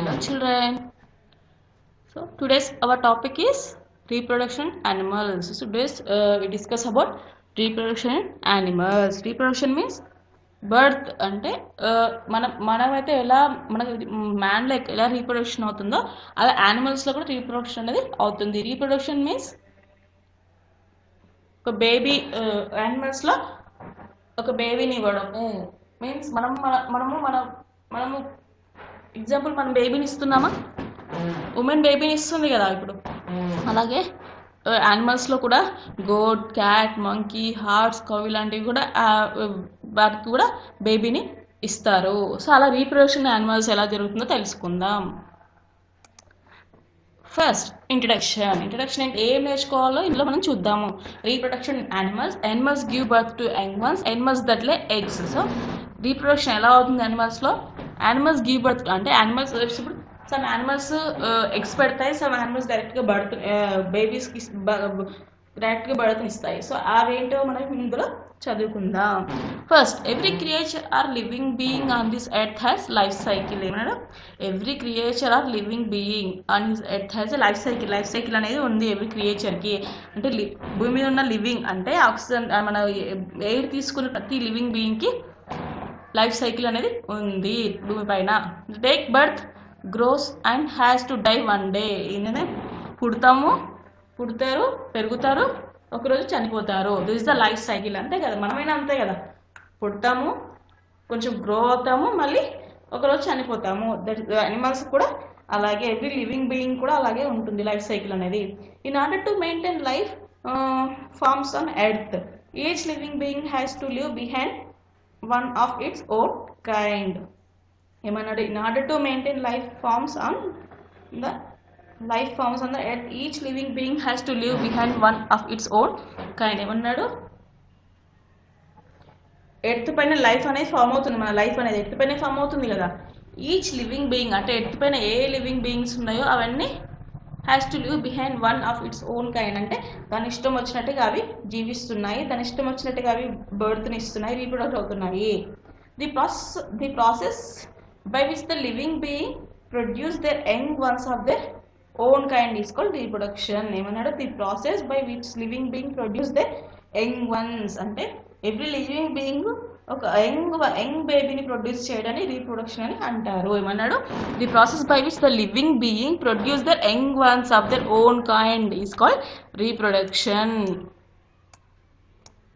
Hello children. So today's our topic is reproduction animals. So today's we discuss about reproduction animals. Reproduction means birth అంటే మనమైతే ఎలా మన man like ఎలా reproduction అవుతుందో అలా యానిమల్స్లో కూడా రీప్రొడక్షన్ అనేది అవుతుంది. రీప్రొడక్షన్ మీన్స్ ఒక బేబీ యానిమల్స్లో ఒక బేబీని ఇవ్వడము మీన్స్ మనము ఎగ్జాంపుల్ మనం బేబీని ఇస్తున్నామా, ఉమెన్ బేబీని ఇస్తుంది కదా ఇప్పుడు. అలాగే యానిమల్స్లో కూడా goat, cat, monkey, horse, cow ఇలాంటివి కూడా వాటికి కూడా బేబీని ఇస్తారు. సో అలా రీప్రొడక్షన్ యానిమల్స్ ఎలా జరుగుతుందో తెలుసుకుందాం. ఫస్ట్ ఇంట్రడక్షన్ అంటే ఏం నేర్చుకోవాలో ఇందులో మనం చూద్దాము. Reproduction animals give birth to young ones, animals that lay eggs. So reproduction ఎలా అవుతుంది యానిమల్స్లో? యానిమల్స్ గివ్ బర్త్ అంటే యానిమల్స్ ఇప్పుడు సమ్ యానిమల్స్ ఎగ్స్ పెడతాయి, సమ్ యానిమల్స్ డైరెక్ట్గా బర్త్ బేబీస్కి డైరెక్ట్గా బర్త్ని ఇస్తాయి. సో అవేంటో మనం ఇందులో చదువుకుందాం. First every creature or living being on this earth has life cycle. ఏమన్నా every creature or living being on this earth has a life cycle అనేది ఉంది ఎవ్రీ క్రియేచర్కి. అంటే భూమి మీద ఉన్న లివింగ్ అంటే ఆక్సిజన్ మన ఎయిర్ తీసుకున్న ప్రతి లివింగ్ బీయింగ్కి లైఫ్ సైకిల్ అనేది ఉంది భూమి పైన. Take birth, grows and has to die one day. ఏంటంటే పుడతారు, పెరుగుతారు, ఒకరోజు చనిపోతారు. This is the life cycle. అంతే కదా, మనమైనా అంతే కదా, పుడతాము, కొంచెం గ్రో అవుతాము, మళ్ళీ ఒకరోజు చనిపోతాము. దట్ యానిమల్స్ కూడా అలాగే, ఎవ్రీ లివింగ్ బీయింగ్ కూడా అలాగే ఉంటుంది లైఫ్ సైకిల్ అనేది. In order to maintain life forms on earth, each living being has to live behind one of its own kind. ఏమన్నాడు? In order to maintain life forms on the earth, each living being has to live behind one of its own kind. ఏమన్నాడు? Earth పైన life అనేది form అవుతుంది, మన life అనేది earth పైన form అవుతుంది కదా. ఈచ్ లివింగ్ బీయింగ్ అంటే ఎర్త్ పైన ఏ లివింగ్ బీయింగ్స్ ఉన్నాయో అవన్నీ has to live behind one of its own kind. అంటే దాని ఇష్టం వచ్చినట్టుగా అవి జీవిస్తున్నాయి, దాని ఇష్టం వచ్చినట్టుగా అవి బర్త్ని ఇస్తున్నాయి, రీప్రొడక్ట్ అవుతున్నాయి. The process by which the living being produce their young ones of their own kind is called reproduction. ఏమన్నాడు? The process by which living being produce the young ones అంటే ఎవ్రీ లివింగ్ బీయింగ్ ఒక young బేబీని produce చేయడాన్ని reproduction అని అంటారు. ఏమన్నాడు? The process by which the living being produce their young ones of their own kind is called reproduction.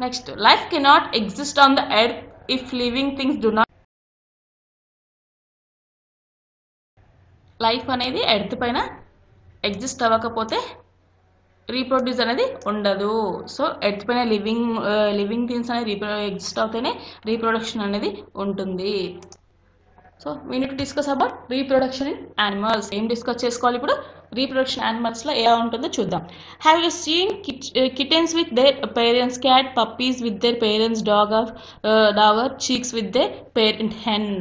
Next, life cannot exist on the earth if living things do not. Life అనేది earth పైన exist అవ్వకపోతే reproduce అనేది ఉండదు. So earth పైన living things అనేది exist అవుతేనే reproduction అనేది ఉంటుంది. So we need to discuss about reproduction in animals. ఏం డిస్కస్ చేసుకోవాలి ఇప్పుడు? రీప్రొడక్షన్ యానిమల్స్లో ఎలా ఉంటుందో చూద్దాం. Have you seen kittens with their parents, cat puppies with their parents, dog or chicks with their parent hen.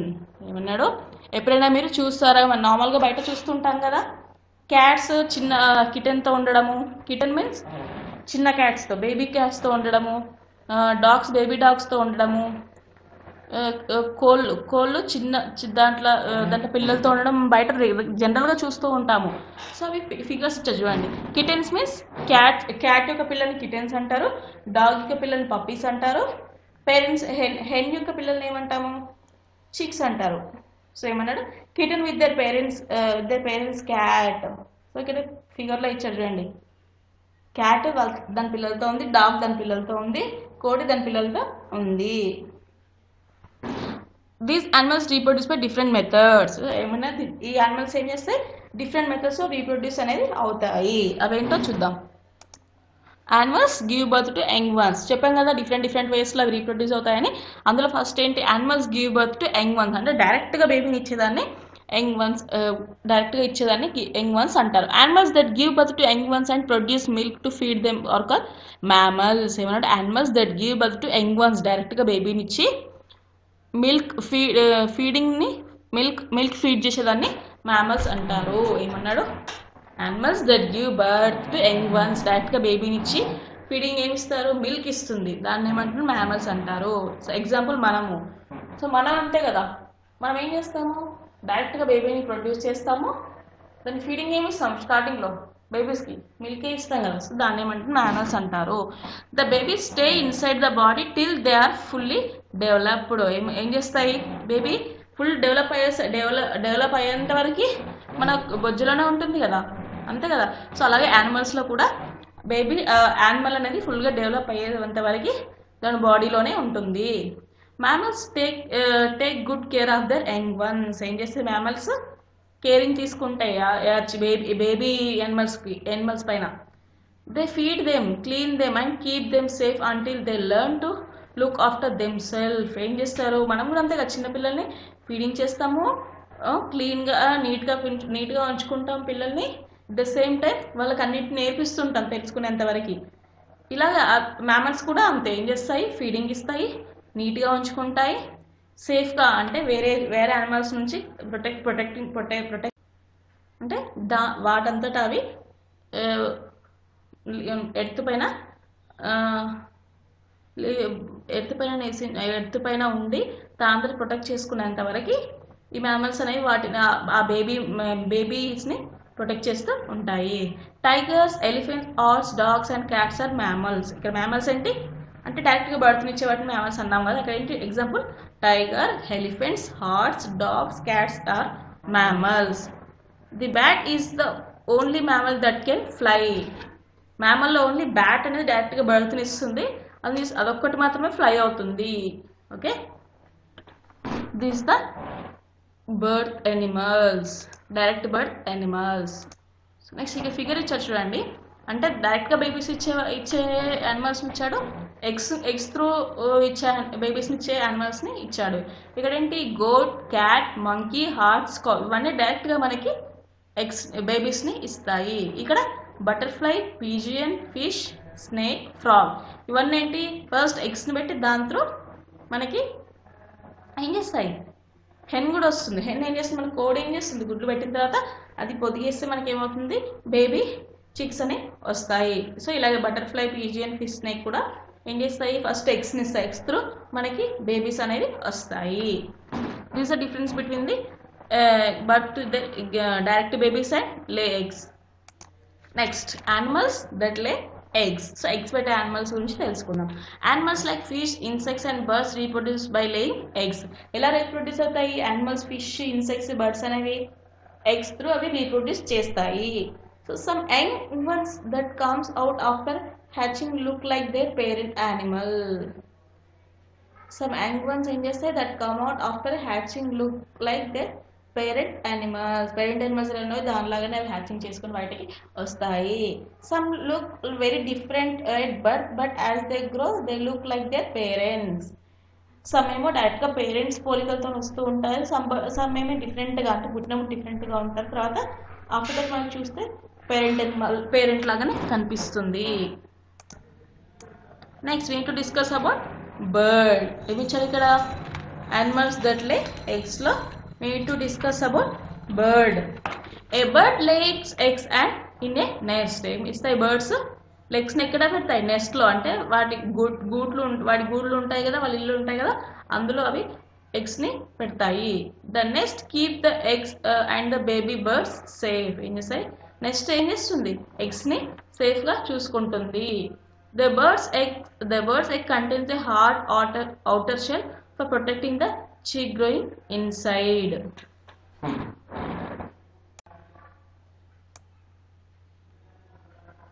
ఏమన్నాడు? ఎప్పుడైనా మీరు చూస్తారా? మనం నార్మల్గా బయట చూస్తుంటాం కదా, క్యాట్స్ చిన్న కిటెన్తో ఉండడము, కిటెన్ మీన్స్ చిన్న క్యాట్స్తో, బేబీ క్యాట్స్తో ఉండడము, డాగ్స్ బేబీ డాగ్స్తో ఉండడము, కోళ్ళు చిన్న దాంట్లో పిల్లలతో ఉండడం బయట జనరల్గా చూస్తూ ఉంటాము. సో అవి ఫిగర్స్ చూడండి. కిటెన్స్ మీన్స్ క్యాట్ యొక్క పిల్లల్ని కిటెన్స్ అంటారు, డాగ్ యొక్క పిల్లల్ని పప్పీస్ అంటారు, పేరెంట్స్ హెన్ యొక్క పిల్లల్ని ఏమంటాము? చిక్స్ అంటారు. సో ఏమన్నాడు? Kitten with their parents cat. So ఇక్కడ ఫిగర్లో ఇచ్చారు చూడండి, క్యాట్ దాని పిల్లలతో ఉంది, డాగ్ దాని పిల్లలతో ఉంది, కోడి దాని పిల్లలతో ఉంది. These animals reproduce by different methods. ఏమన్నా ఈ యానిమల్స్ ఏం చేస్తాయి? డిఫరెంట్ మెథడ్స్ రీప్రొడ్యూస్ అనేది అవుతాయి. అవేంటో చూద్దాం. Animals give birth to young once. చెప్పాం కదా డిఫరెంట్ వేస్లో అవి రీప్రొడ్యూస్ అవుతాయని. అందులో ఫస్ట్ ఏంటి? Animals give birth to young ones అంటే డైరెక్ట్గా బేబీని ఇచ్చేదాన్ని యంగ్ వన్స్, డైరెక్ట్గా ఇచ్చేదాన్ని యంగ్ వన్స్ అంటారు. Animals that give birth to young ones and produce milk to feed them are call mammals. ఏమన్నాడు? Animals that give birth to young ones, డైరెక్ట్గా బేబీని ఇచ్చి మిల్క్ ఫీడ్ చేసేదాన్ని మ్యామల్స్ అంటారు. ఏమన్నాడు? Animals that give birth to young ones, డైరెక్ట్గా బేబీని ఇచ్చి ఫీడింగ్ ఏమి ఇస్తారు? మిల్క్ ఇస్తుంది, దాన్ని ఏమంటారు? మ్యామల్స్ అంటారు. సో ఎగ్జాంపుల్ మనము. సో మనం అంతే కదా, మనం ఏం చేస్తాము? డైరెక్ట్గా బేబీని ప్రొడ్యూస్ చేస్తాము. దాన్ని ఫీడింగ్ ఏమి ఇస్తాం స్టార్టింగ్లో బేబీస్కి మిల్కే ఇస్తాం కదా, సో దాన్ని ఏమంటే మ్యామల్స్ అంటారు. The baby stay inside the body till they are fully developed. ఏం చేస్తాయి, బేబీ ఫుల్ డెవలప్ అయ్యేంత వరకు మన బొజ్జులోనే ఉంటుంది కదా, అంతే కదా. సో అలాగే యానిమల్స్లో కూడా బేబీ యానిమల్ అనేది ఫుల్గా డెవలప్ అయ్యేంత వరకు దాని బాడీలోనే ఉంటుంది. Mammals take good care of their young ones. ఏం చేస్తే మ్యామల్స్ కేరింగ్ తీసుకుంటాయి బేబీ యానిమల్స్ పైన. They feed them, clean them and keep them safe until they learn to look after them self. ఏం చేస్తారు, మనం కూడా అంతే కదా, చిన్నపిల్లల్ని ఫీడింగ్ చేస్తాము, క్లీన్గా నీట్గా ఉంచుకుంటాం పిల్లల్ని. ద సేమ్ టైం వాళ్ళకి అన్నిటిని నేర్పిస్తుంటాం తెలుసుకునేంత వరకు. ఇలాగా మ్యామల్స్ కూడా అంతే, ఏం చేస్తాయి, ఫీడింగ్ ఇస్తాయి, నీట్గా ఉంచుకుంటాయి, సేఫ్గా అంటే వేరే యానిమల్స్ నుంచి ప్రొటెక్ట్ అంటే వాటంతటా అవి ఎర్త్ పైన ఉండి దాంతో ప్రొటెక్ట్ చేసుకునేంత వరకు ఈ మ్యామల్స్ అనేవి వాటిని ఆ బేబీస్ని ప్రొటెక్ట్ చేస్తూ ఉంటాయి. Tigers, elephants, horse, dogs and cats are mammals. ఇక్కడ మ్యామల్స్ ఏంటి అంటే డైరెక్ట్గా బర్త్నిచ్చే వాటిని మ్యామల్స్ అన్నాం కదా, అక్కడ ఏంటి example tiger, elephants, horse, dogs, cats are mammals. The bat is the only mammal that can fly. మ్యామల్లో ఓన్లీ బ్యాట్ అనేది డైరెక్ట్గా బర్త్నిస్తుంది, అదొక్కటి మాత్రమే ఫ్లై అవుతుంది. Okay, this the birth animals, direct birth animals. Next ఇక ఫిగర్ ఇచ్చారు చూడండి, అంటే డైరెక్ట్గా బేబీస్ ఇచ్చే యానిమల్స్ని ఇచ్చాడు, ఎగ్స్ త్రూ ఇచ్చే బేబీస్ని ఇచ్చే యానిమల్స్ని ఇచ్చాడు. ఇక్కడ ఏంటి goat, cat, monkey, horse, cow ఇవన్నీ డైరెక్ట్గా మనకి బేబీస్ని ఇస్తాయి. ఇక్కడ butterfly, pigeon, fish, snake, frog ఇవన్నీ ఏంటి ఫస్ట్ ఎగ్స్ని పెట్టి దాంతో మనకి ఏం చేస్తాయి, హెన్ కూడా వస్తుంది. హెన్ ఏం చేస్తుంది, మన కోడి ఏం చేస్తుంది, గుడ్లు పెట్టిన తర్వాత అది పొదిగేస్తే మనకి ఏమవుతుంది, బేబీ చిక్స్ అని వస్తాయి. సో ఇలాగే బటర్ఫ్లై, పీజియన్, ఫిష్, స్నేక్ కూడా ఏం చేస్తాయి, ఫస్ట్ ఎగ్స్ని ఇస్తాయి, ఎగ్స్ త్రూ మనకి బేబీస్ అనేవి వస్తాయి. This the difference between the direct babies and lay eggs. Next animals that lay eggs. So eggs పెట్టే యానిమల్స్ గురించి తెలుసుకుందాం. Animals like fish, insects and birds reproduce by laying eggs. ఎలా reproduce అవుతాయి animals, fish, insects, birds అనేవి eggs through అవి reproduce చేస్తాయి. So some young ones that comes out after hatching look like their parent animal. Some young ones ఏం చేస్తాయి, that come out after hatching look like their parent animals అనేవి దానిలాగానే అవి hatching చేసుకుని బయటకి వస్తాయి. Some look very different at birth but as they grow they look like their parents. Some ఏమో డైరెక్ట్గా పేరెంట్స్ పోలికలతో వస్తూ ఉంటారు, సమ్ ఏమో డిఫరెంట్గా అంటే పుట్టినప్పుడు డిఫరెంట్గా ఉంటారు, తర్వాత ఆఫ్టర్ దట్ మనం చూస్తే పేరెంట్ లాగానే కనిపిస్తుంది. Next we need to discuss about bird. ఏమి ఇచ్చారు ఇక్కడ యానిమల్స్ దట్ లే ఎగ్స్లో we need to discuss about bird. A bird lays eggs and in a nest. ఇస్తాయి బర్డ్స్ లెగ్స్ని ఎక్కడ పెడతాయి, నెస్ట్లో, అంటే వాటి గూడ్లు ఉంటాయి కదా, వాళ్ళ ఇల్లు ఉంటాయి కదా, అందులో అవి ఎగ్స్ని పెడతాయి. The nest keep the eggs and the baby birds safe. ఏం చేస్తాయి, నెక్స్ట్ ఏం చేస్తుంది, ఎగ్స్ని సేఫ్గా చూసుకుంటుంది. The birds egg contains a hard outer shell for protecting the chick growing inside.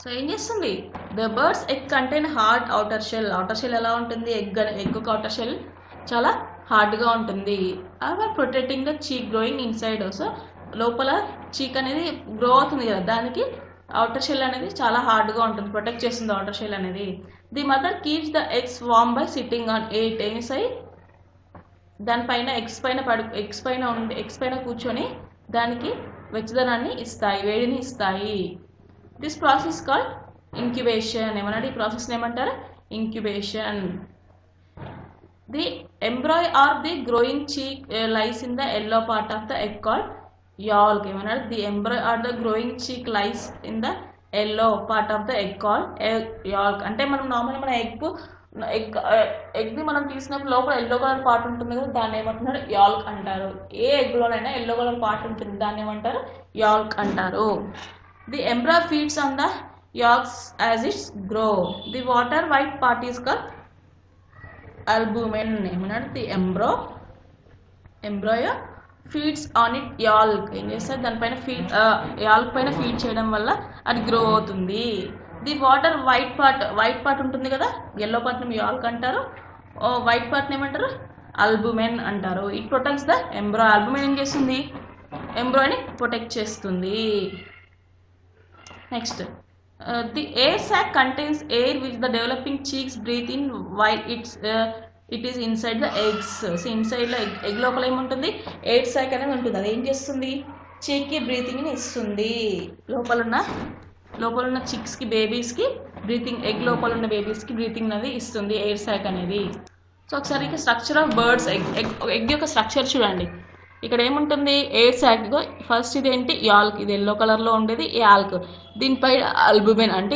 So ఏం చేస్తుంది, the birds egg contain hard outer shell. Outer shell ఎలా ఉంటుంది, ఎగ్ అవుటర్ షెల్ చాలా హార్డ్గా ఉంటుంది. అవి protecting the chick growing inside. So లోపల chick అనేది గ్రో అవుతుంది కదా, దానికి అవుటర్ షెల్ అనేది చాలా హార్డ్గా ఉంటుంది, ప్రొటెక్ట్ చేస్తుంది అవుటర్ షెల్ అనేది. The mother keeps the eggs warm by sitting on it. ఏమిసాయి, దానిపైన ఎగ్స్ పైన కూర్చొని దానికి వెచ్చదనాన్ని ఇస్తాయి, వేడిని ఇస్తాయి. This process called incubation. ఏమన్నాడు, ఈ ప్రాసెస్ని ఏమంటారు, incubation. The embryo or the growing chick lies in the yellow part of the egg called yolk. ఏమన్నాడు, the embryo or the growing chick lies in the yellow part of the egg called yolk. అంటే మనం నార్మల్గా మన egg egg ఎగ్ని మనం తీసినప్పుడు లోపల yellow colour part ఉంటుంది కదా, దాన్ని ఏమంటున్నారు? యాల్క్ అంటారు. ఏ ఎగ్లోనైనా ఎల్లో కలర్ పార్ట్ ఉంటుంది, దాన్ని ఏమంటారు? యాల్క్ అంటారు. The embryo feeds on the yolks as its grow. The water white part is called albumen. ఏమన్నాడు? The embryo feeds on it yolk. ఏం చేస్తారు? దానిపైన యాల్క్ పైన ఫీడ్ చేయడం వల్ల అది గ్రో అవుతుంది. ది వాటర్ వైట్ పార్ట్ ఉంటుంది కదా, ఎల్లో పార్ట్ని యాల్క్ అంటారు, వైట్ పార్ట్ని ఏమంటారు? అల్బుమెన్ అంటారు. It protects the embryo. Albumen ఏం చేస్తుంది? ఎంబ్రోని ప్రొటెక్ట్ చేస్తుంది. Next, the air sac contains air which the developing cheeks breathe in while it is inside the eggs. So inside లో ఎగ్ లోపల ఏముంటుంది? ఎయిర్ sac అనేది ఉంటుంది. అది ఏం చేస్తుంది? చీక్కి బ్రీతింగ్ని ఇస్తుంది. లోపల ఉన్న చిక్స్కి, బేబీస్కి బ్రీతింగ్, ఎగ్ లోపల ఉన్న బేబీస్కి బ్రీతింగ్ అనేది ఇస్తుంది ఎయిర్ sac అనేది. సో ఒకసారి ఇక స్ట్రక్చర్ ఆఫ్ బర్డ్స్ ఎగ్ యొక్క స్ట్రక్చర్ చూడండి. ఇక్కడ ఏముంటుంది? Air sac. ఫస్ట్ ఇదేంటి? యాల్క్. ఇది ఎల్లో కలర్లో ఉండేది యాల్క్. దీనిపై అల్బుమెన్ అంటే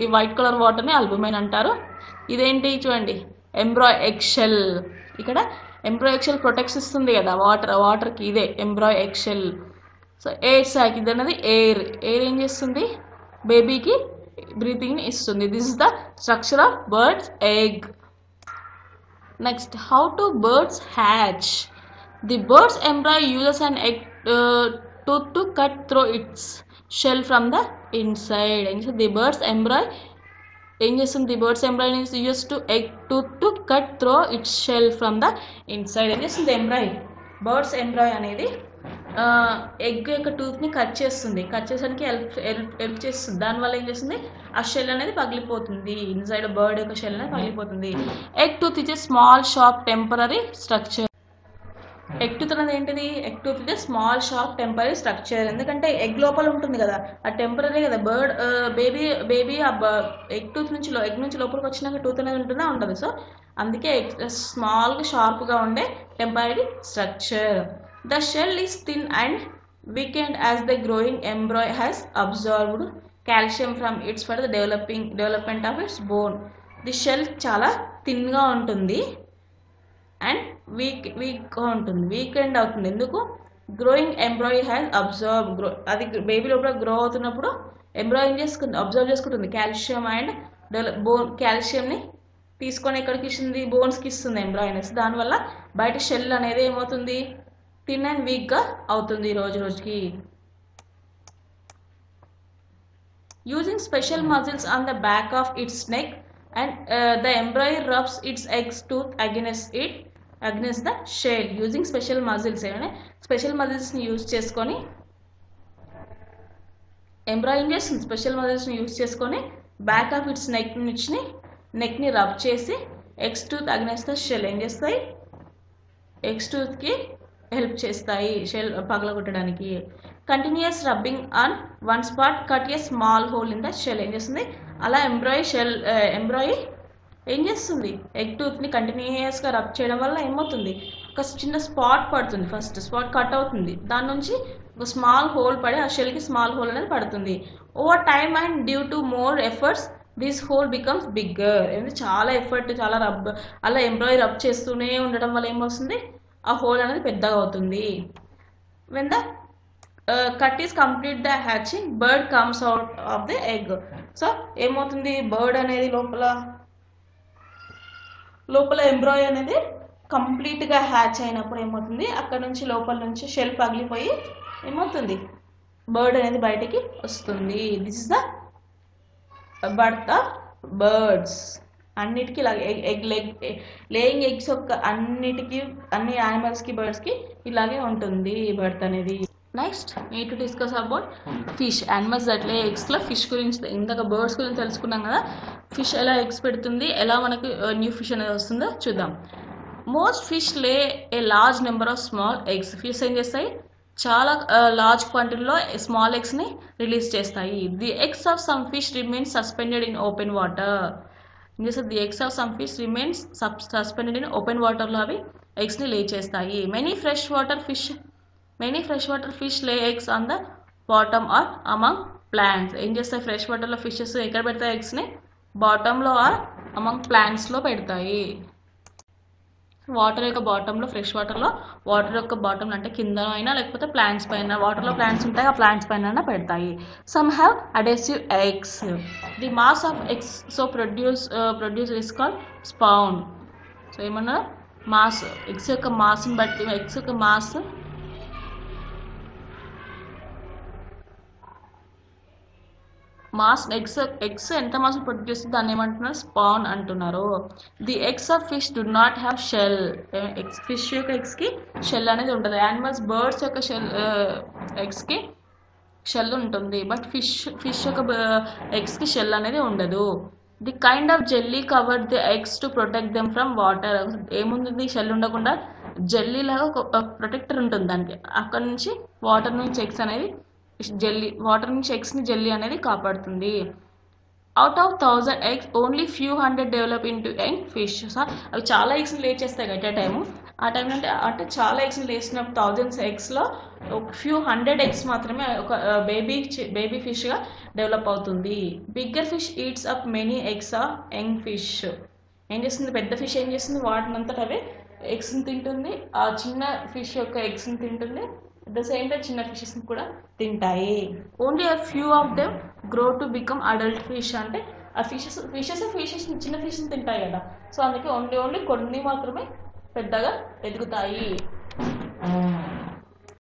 ఈ వైట్ కలర్ వాటర్ని అల్బుమెన్ అంటారు. ఇదేంటి చూడండి? Embryo egg shell. ఇక్కడ ఎంబ్రో ఎగ్ షెల్ ప్రొటెక్ట్స్ ఇస్తుంది కదా వాటర్కి, ఇదే embryo egg shell. So air sac ఇది అనేది ఎయిర్ ఏం చేస్తుంది? బేబీకి బ్రీతింగ్ని ఇస్తుంది. This is the structure of birds egg. Next, how to birds hatch. The bird's embryo uses an egg tooth to cut through its shell from the inside. And so the bird's embryo is used to egg tooth to cut through its shell from the inside. And the embryo, bird's embryo అనేది egg యొక్క టూత్ని cut చేసడానికి help చేస్తుంది. దానివల్ల ఏం చేస్తుంది? ఆ shell అనేది పగిలిపోతుంది. Inside bird యొక్క షెల్ అనేది పగిలిపోతుంది. Egg tooth is a small sharp temporary structure. Egg tooth అనేది ఏంటిది? Egg tooth is small sharp temporary structure. ఎందుకంటే ఎగ్ లోపల ఉంటుంది కదా, ఆ టెంపరరీ కదా. బర్డ్ బేబీ ఆ ఎగ్ నుంచి లోపలికి వచ్చినాక టూత్ అనేది ఉంటుందా? ఉండదు. సో అందుకే స్మాల్గా షార్ప్గా ఉండే temporary structure. The shell is thin and weakened as the growing embryo has absorbed calcium from its for the development of its bone. The shell చాలా థిన్గా ఉంటుంది అండ్ వీక్గా ఉంటుంది, వీకెండ్ అవుతుంది. ఎందుకు? Growing embryo has absorb. అది baby లోపల grow అవుతున్నప్పుడు ఎంబ్రాయ్ ఏం చేసుకుంది? అబ్జర్వ్ చేసుకుంటుంది కాల్షియం అండ్ కాల్షియంని తీసుకొని ఎక్కడికి ఇస్తుంది? బోన్స్కి ఇస్తుంది ఎంబ్రాయ్ అనేసి. దానివల్ల బయట షెల్ అనేది ఏమవుతుంది? థిన్ అండ్ వీక్గా అవుతుంది రోజుకి. Using special muscles on the back of its neck and the embryo rubs its eggs tooth against the shell using special muscles. Special మజిల్స్ని యూజ్ చేసుకొని ఎంబ్రాయ్ ఏం చేస్తుంది? స్పెషల్ మజిల్స్ని యూజ్ చేసుకొని బ్యాక్ ఆఫ్ ఇట్స్ నెక్ని రబ్ చేసి eggs tooth against the shell ఏం చేస్తాయి? ఎగ్స్ టూత్కి హెల్ప్ చేస్తాయి షెల్ పగలగొట్టడానికి. Continuous rubbing on one spot cut a small hole in the shell. ఏం చేస్తుంది? అలా ఎంబ్రాయ్ ఏం చేస్తుంది? ఎగ్ టూత్ని కంటిన్యూస్గా రబ్ చేయడం వల్ల ఏమవుతుంది? ఒక చిన్న స్పాట్ పడుతుంది. ఫస్ట్ స్పాట్ కట్ అవుతుంది, దాని నుంచి ఒక స్మాల్ హోల్ పడి ఆ షెల్కి స్మాల్ హోల్ అనేది పడుతుంది. Over time and due to more efforts this whole becomes bigger. ఎందుకంటే చాలా ఎఫర్ట్, చాలా అలా ఎంబ్రాయ్ రబ్ చేస్తూనే ఉండడం వల్ల ఏమవుతుంది? ఆ హోల్ అనేది పెద్దగా అవుతుంది. When the cut is complete the hatching bird comes out of the egg. So ఏమవుతుంది? బర్డ్ అనేది లోపల ఎంబ్రాయ్ అనేది కంప్లీట్గా హ్యాచ్ అయినప్పుడు ఏమవుతుంది? అక్కడ నుంచి లోపల నుంచి షెల్ పగిలిపోయి ఏమవుతుంది? బర్డ్ అనేది బయటికి వస్తుంది. This is the birth of birds. అన్నిటికీ లేయింగ్ ఎగ్స్ యొక్క అన్ని యానిమల్స్కి, బర్డ్స్కి ఇలాగే ఉంటుంది బర్త్ అనేది. Next need to discuss about fish. Animals అట్లే ఎగ్స్లో ఫిష్ గురించి, ఇందాక బర్డ్స్ గురించి తెలుసుకున్నాం కదా. ఫిష్ ఎలా ఎగ్స్ పెడుతుంది, ఎలా మనకు న్యూ ఫిష్ అనేది వస్తుందో చూద్దాం. మోస్ట్ ఫిష్ లే a large number of small eggs. Fish ఏం చేస్తాయి? చాలా లార్జ్ క్వాంటిటీలో స్మాల్ ఎగ్స్ని రిలీజ్ చేస్తాయి. The eggs of some fish remains suspended in open water. ఏం చేస్తుంది? The eggs of some fish remains suspended in open వాటర్లో అవి ఎగ్స్ని లే చేస్తాయి. Many fresh water fish lay eggs on the bottom or among plants. ఏం చేస్తాయి? Fresh వాటర్లో ఫిషెస్ ఎక్కడ పెడతాయి? ఎగ్స్ని బాటంలో ఆర్ అమంగ్ ప్లాంట్స్లో పెడతాయి. వాటర్ యొక్క బాటంలో, ఫ్రెష్ వాటర్లో వాటర్ యొక్క బాటంలో అంటే కింద అయినా లేకపోతే ప్లాంట్స్ పైన, వాటర్లో ప్లాంట్స్ ఉంటాయి, ఆ ప్లాంట్స్ పైన పెడతాయి. Some have adhesive eggs. The mass of eggs so produce is called spawn. So ఏమన్నా మాస్, ఎగ్స్ యొక్క మాస్ని బట్టి, ఎగ్స్ యొక్క మాస్ ఎగ్స్ ఎంత మాస్ ప్రొడ్యూస్ చేస్తుంది దాన్ని ఏమంటున్నారు, స్పాన్ అంటున్నారు. The eggs of fish do not have shell. Fish యొక్క ఎగ్స్కి షెల్ అనేది ఉంటుంది. యానిమల్స్, బర్డ్స్ యొక్క ఎగ్స్కి షెల్ ఉంటుంది, బట్ ఫిష్ యొక్క ఎగ్స్కి షెల్ అనేది ఉండదు. The kind of jelly cover the eggs to protect them from water. ఏముంది, షెల్ ఉండకుండా జెల్లీ లాగా ఒక ప్రొటెక్టర్ ఉంటుంది దానికి, అక్కడ నుంచి వాటర్ నుంచి ఎగ్స్ అనేది వాటర్ నుంచి ఎగ్స్ని జెల్లీ అనేది కాపాడుతుంది. Out of 1000 eggs only few hundred develop into young fish. అవి చాలా ఎగ్స్ని లే చేస్తాయి ఎట్ ఏ టైము. ఆ టైంలో అంటే చాలా ఎగ్స్ని లేసినప్పుడు 1000 ఎగ్స్లో ఒక ఫ్యూ హండ్రెడ్ ఎగ్స్ మాత్రమే ఒక బేబీ ఫిష్గా డెవలప్ అవుతుంది. Bigger fish eats up many eggs of young fish. ఏం చేస్తుంది, పెద్ద ఫిష్ ఏం చేస్తుంది, వాటినంతట అవే ఎగ్స్ని తింటుంది, ఆ చిన్న ఫిష్ యొక్క ఎగ్స్ని తింటుంది. అట్ ద సేమ్ టైం చిన్న ఫిషెస్ని కూడా తింటాయి. Only a few of them grow to become adult fish. అంటే ఆ ఫిషెస్ చిన్న ఫిష్ని తింటాయి కదా, సో అందుకే ఓన్లీ కొన్ని మాత్రమే పెద్దగా ఎదుగుతాయి.